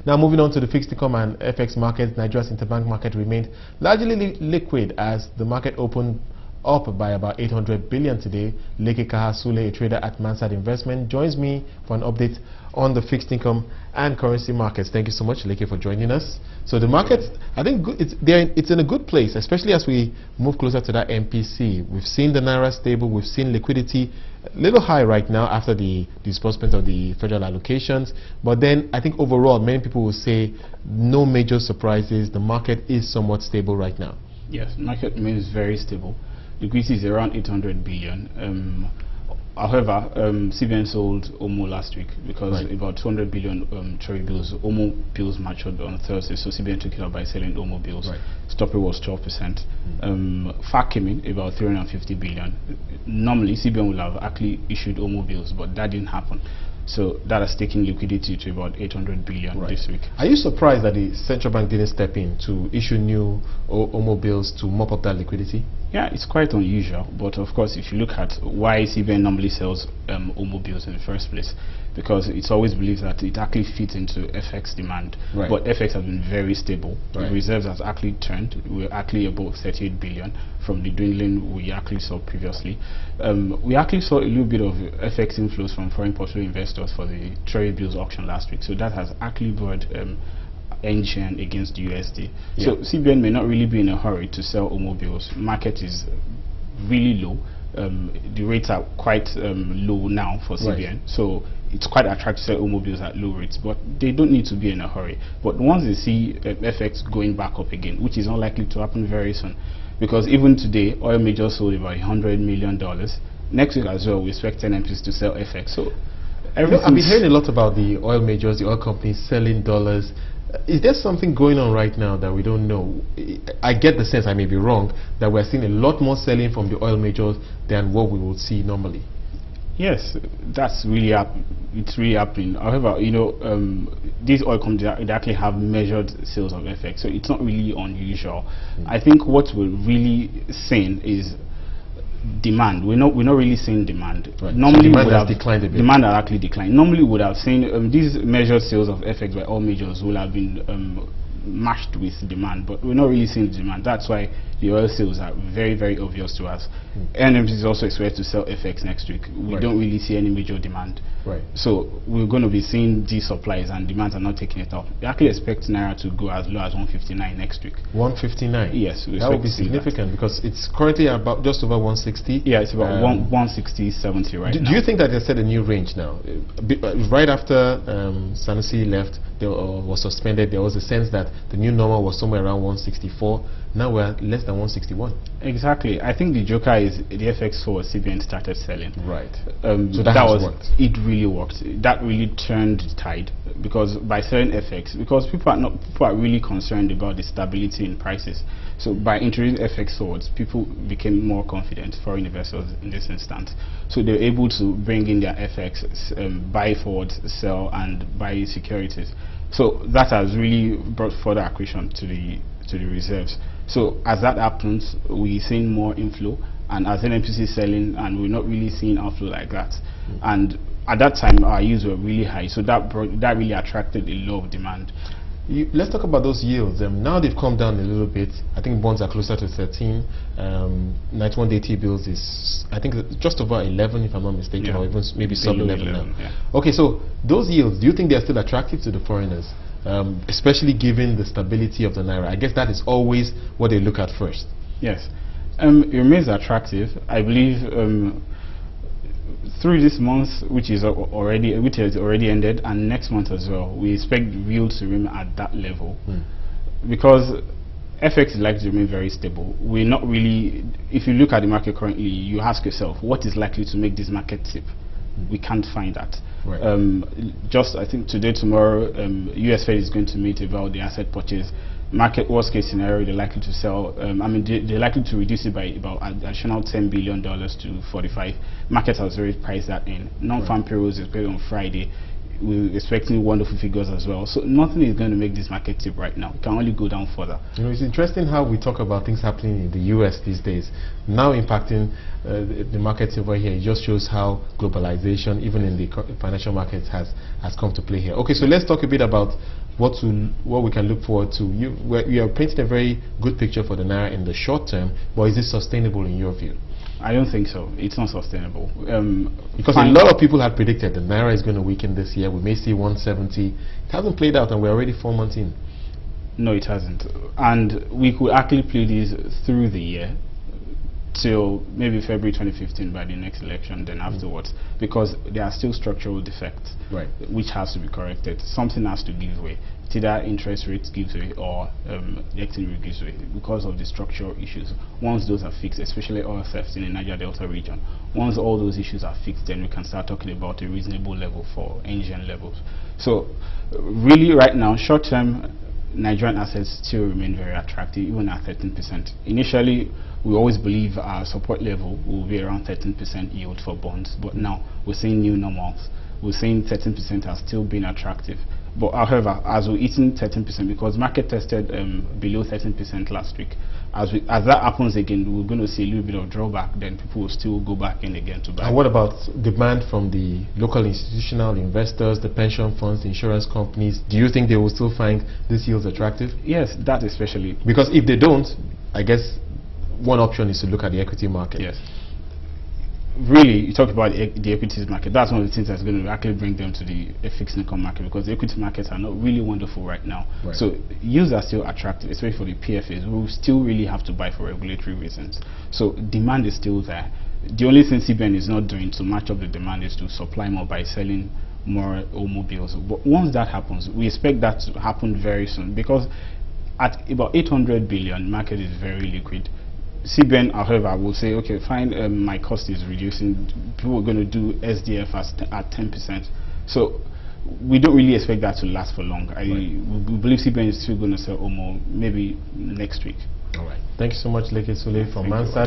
Now moving on to the fixed income and FX markets, Nigeria's interbank market remained largely liquid as the market opened up by about 800 billion today. Leke Kahasule, a trader at Mansard Investment, joins me for an update on the fixed income and currency markets. Thank you so much, Leke, for joining us. So the markets, I think it's in a good place, especially as we move closer to that MPC. We've seen the Naira stable, we've seen liquidity a little high right now after the disbursement of the federal allocations. But then I think overall, many people will say no major surprises. The market is somewhat stable right now. Yes, the market remains very stable. Liquidity is around 800 billion. However, CBN sold OMO last week because about 200 billion Treasury bills, OMO bills matured on Thursday, so CBN took it out by selling OMO bills. Stop rate was 12%. FAC came in about 350 billion. Normally, CBN would have actually issued OMO bills, but that didn't happen. So that has taken liquidity to about 800 billion this week. Are you surprised that the central bank didn't step in to issue new OMO bills to mop up that liquidity? Yeah, it's quite unusual, but of course if you look at why CBN normally sells OMO bills in the first place, because it's always believed that it actually fits into FX demand, but FX has been very stable. The reserves has actually turned. We're actually above 38 billion from the dwindling we actually saw previously. We actually saw a little bit of FX inflows from foreign portfolio investors for the Treasury bills auction last week, so that has actually brought NGN against the USD. So CBN may not really be in a hurry to sell OMO bills. Market is really low. The rates are quite low now for CBN, so it's quite attractive to sell OMO bills at low rates, but they don't need to be in a hurry. But once they see FX going back up again, which is unlikely to happen very soon, because even today oil majors sold about $100 million. Next week as well we expect NMPs to sell FX. So I've been hearing a lot about the oil majors, the oil companies selling dollars. Is there something going on right now that we don't know? I get the sense, I may be wrong, that we're seeing a lot more selling from the oil majors than what we would see normally. Yes, that's really it's really happening. However, you know, these oil companies they actually have measured sales of FX, so it's not really unusual. I think what we're really seeing is demand. We're not really seeing demand. Normally, so demand has declined a bit. Demand has actually declined. Normally, we would have seen these measured sales of FX by all majors will have been matched with demand, but we're not really seeing demand. That's why the oil sales are very, very obvious to us. NMC is also expected to sell FX next week. We don't really see any major demand. So we're going to be seeing these supplies and demands are not taking it up. We actually expect Naira to go as low as 159 next week. 159? Yes. That would be significant because it's currently about just over 160. Yeah, it's about 160, 70 right now. Do you think that they set a new range now? Right after Sanusi left, was suspended, there was a sense that the new normal was somewhere around 164. Now we're less than 161. Exactly. I think the joker is the FX forward CBN started selling. So that has worked. It really worked. That really turned the tide because by selling FX, because people are really concerned about the stability in prices. So by introducing FX forwards, people became more confident, foreign investors in this instance. So they're able to bring in their FX, buy forwards, sell, and buy securities. So that has really brought further accretion to the reserves. So as that happens, we're seeing more inflow, and as NMPC is selling, and we're not really seeing outflow like that. And at that time, our yields were really high, so that really attracted a lot of demand. Let's talk about those yields. Now they've come down a little bit. I think bonds are closer to 13. 91-day T-bills is, I think, just over 11, if I'm not mistaken, or even maybe sub 11 now. Okay, so those yields, do you think they're still attractive to the foreigners? Especially given the stability of the Naira. I guess that is always what they look at first. Yes, it remains attractive. I believe through this month, which has already ended, and next month as well, we expect yields to remain at that level because FX is likely to remain very stable. We're not really, if you look at the market currently, you ask yourself, what is likely to make this market tip? We can't find that. Just I think today, tomorrow, US Fed is going to meet about the asset purchase. Market worst case scenario, they're likely to sell. I mean, they're likely to reduce it by about additional $10 billion to 45. Market has already priced that in. Non-farm payrolls is paid on Friday. We're expecting wonderful figures as well. So nothing is going to make this market tip right now. It can only go down further. You know, it's interesting how we talk about things happening in the US these days, now impacting the markets over here. It just shows how globalization, even in the financial markets, has come to play here. Okay, so let's talk a bit about what we can look forward to. You are painting a very good picture for the Naira in the short term, but is it sustainable in your view? I don't think so. It's not sustainable. Because a lot of people had predicted the Naira is going to weaken this year. We may see 170. It hasn't played out and we're already 4 months in. No, it hasn't. And we could actually play this through the year till maybe February 2015 by the next election, then afterwards, because there are still structural defects, which has to be corrected. Something has to give way. It's either interest rates gives way or the exchange rate gives way because of the structural issues. Once those are fixed, especially oil theft in the Niger Delta region, once all those issues are fixed, then we can start talking about a reasonable level for NGN levels. So really right now, short-term Nigerian assets still remain very attractive, even at 13%. Initially, we always believe our support level will be around 13% yield for bonds, but now we're seeing new normals. We're seeing 13% has still been attractive. But however, as we're eating 13%, because market tested below 13% last week, as that happens again, we're going to see a little bit of drawback, then people will still go back in again to buy. And what about demand from the local institutional investors, the pension funds, the insurance companies? Do you think they will still find these yields attractive? Yes, that especially. Because if they don't, I guess one option is to look at the equity market. Yes. Really, you talk about the equities market. That's one of the things that's going to actually bring them to the fixed income market, because the equity markets are not really wonderful right now. So yields are still attractive, especially for the PFAs, who still really have to buy for regulatory reasons. So demand is still there. The only thing CBN is not doing to match up the demand is to supply more by selling more automobiles. But once that happens, we expect that to happen very soon, because at about 800 billion, market is very liquid. CBN, however, will say, okay, fine, my cost is reducing. People are going to do SDF at 10%. So we don't really expect that to last for long. We believe CBN is still going to sell OMO maybe next week. All right. Thank you so much, Leke Sule from Mansard.